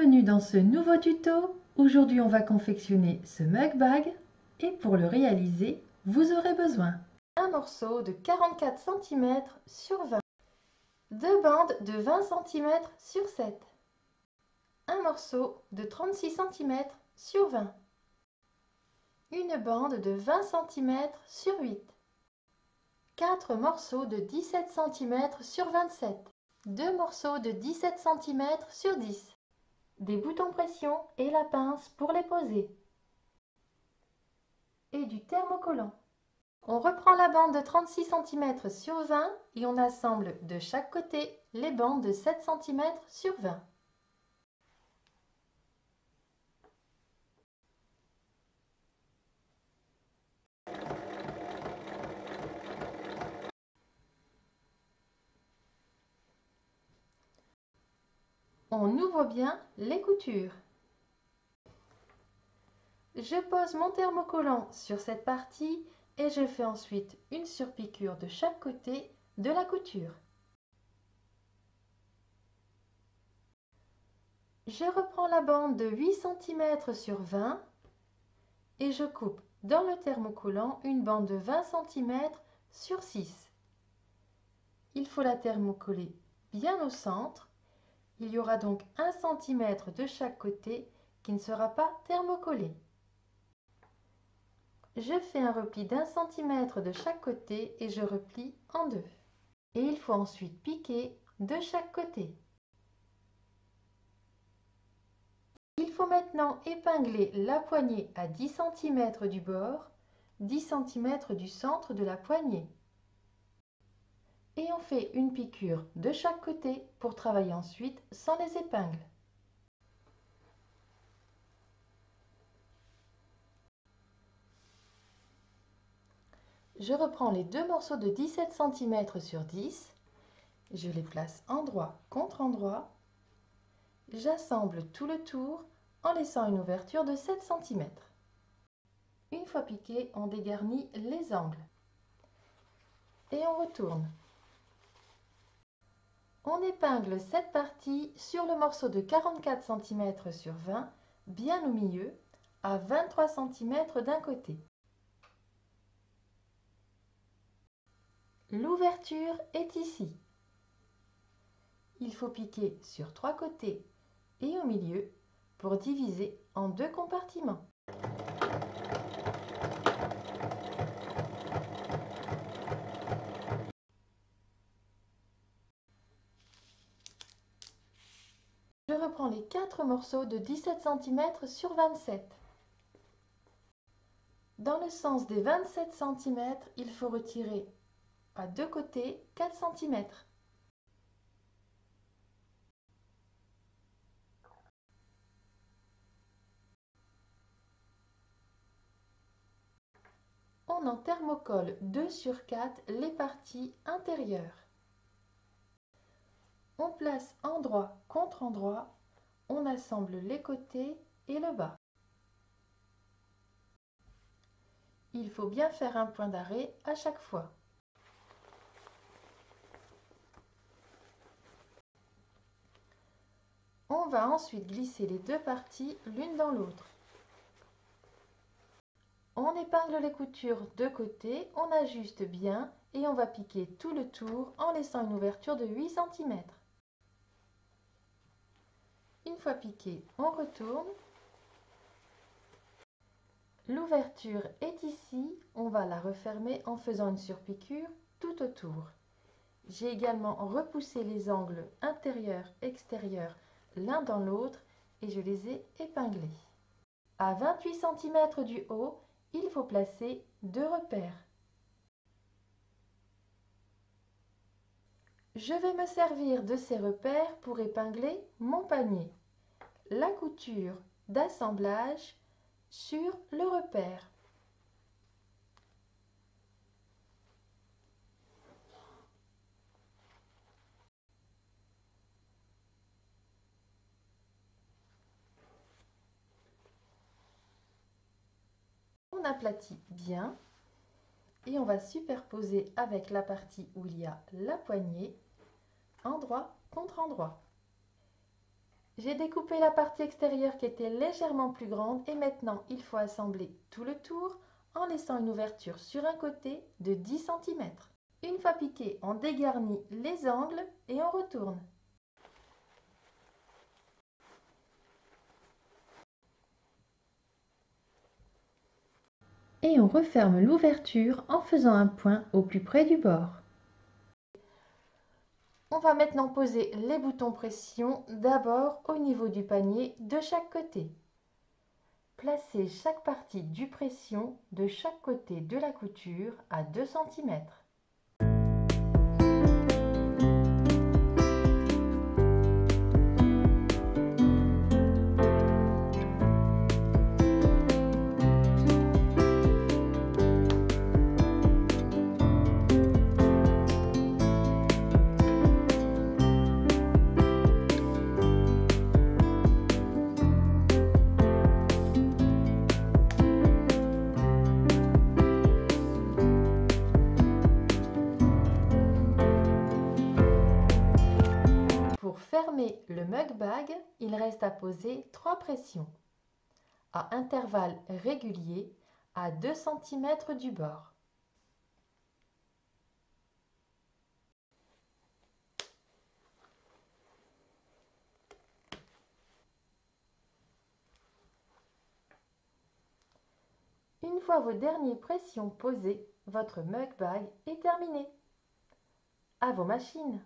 Bienvenue dans ce nouveau tuto. Aujourd'hui, on va confectionner ce mug bag et pour le réaliser, vous aurez besoin d'un morceau de 44 cm sur 20, deux bandes de 20 cm sur 7, un morceau de 36 cm sur 20, une bande de 20 cm sur 8, 4 morceaux de 17 cm sur 27, 2 morceaux de 17 cm sur 10, des boutons pression et la pince pour les poser, et du thermocollant. On reprend la bande de 36 cm sur 20 et on assemble de chaque côté les bandes de 7 cm sur 20. On ouvre bien les coutures. Je pose mon thermocollant sur cette partie et je fais ensuite une surpiqûre de chaque côté de la couture. Je reprends la bande de 8 cm sur 20 et je coupe dans le thermocollant une bande de 20 cm sur 6. Il faut la thermocoller bien au centre. Il y aura donc 1 cm de chaque côté qui ne sera pas thermocollé. Je fais un repli d'1 cm de chaque côté et je replie en deux. Et il faut ensuite piquer de chaque côté. Il faut maintenant épingler la poignée à 10 cm du bord, 10 cm du centre de la poignée. Et on fait une piqûre de chaque côté pour travailler ensuite sans les épingles. Je reprends les deux morceaux de 17 cm sur 10, je les place endroit contre endroit, j'assemble tout le tour en laissant une ouverture de 7 cm. Une fois piqué, on dégarnit les angles et on retourne. On épingle cette partie sur le morceau de 44 cm sur 20, bien au milieu, à 23 cm d'un côté. L'ouverture est ici. Il faut piquer sur trois côtés et au milieu pour diviser en deux compartiments. Je reprends les 4 morceaux de 17 cm sur 27. Dans le sens des 27 cm, il faut retirer à deux côtés 4 cm. On en thermocolle 2 sur 4 les parties intérieures. On place endroit contre endroit, on assemble les côtés et le bas. Il faut bien faire un point d'arrêt à chaque fois. On va ensuite glisser les deux parties l'une dans l'autre. On épingle les coutures de côté, on ajuste bien et on va piquer tout le tour en laissant une ouverture de 8 cm. Une fois piqué, on retourne. L'ouverture est ici, on va la refermer en faisant une surpiqûre tout autour. J'ai également repoussé les angles intérieur-extérieur l'un dans l'autre et je les ai épinglés. À 28 cm du haut, il faut placer deux repères. Je vais me servir de ces repères pour épingler mon panier. La couture d'assemblage sur le repère. On aplatit bien et on va superposer avec la partie où il y a la poignée, endroit contre endroit. J'ai découpé la partie extérieure qui était légèrement plus grande et maintenant il faut assembler tout le tour en laissant une ouverture sur un côté de 10 cm. Une fois piqué, on dégarnit les angles et on retourne. Et on referme l'ouverture en faisant un point au plus près du bord. On va maintenant poser les boutons pression d'abord au niveau du panier de chaque côté. Placez chaque partie du pression de chaque côté de la couture à 2 cm. Pour fermer le mug bag, il reste à poser 3 pressions à intervalles réguliers à 2 cm du bord. Une fois vos dernières pressions posées, votre mug bag est terminé. À vos machines!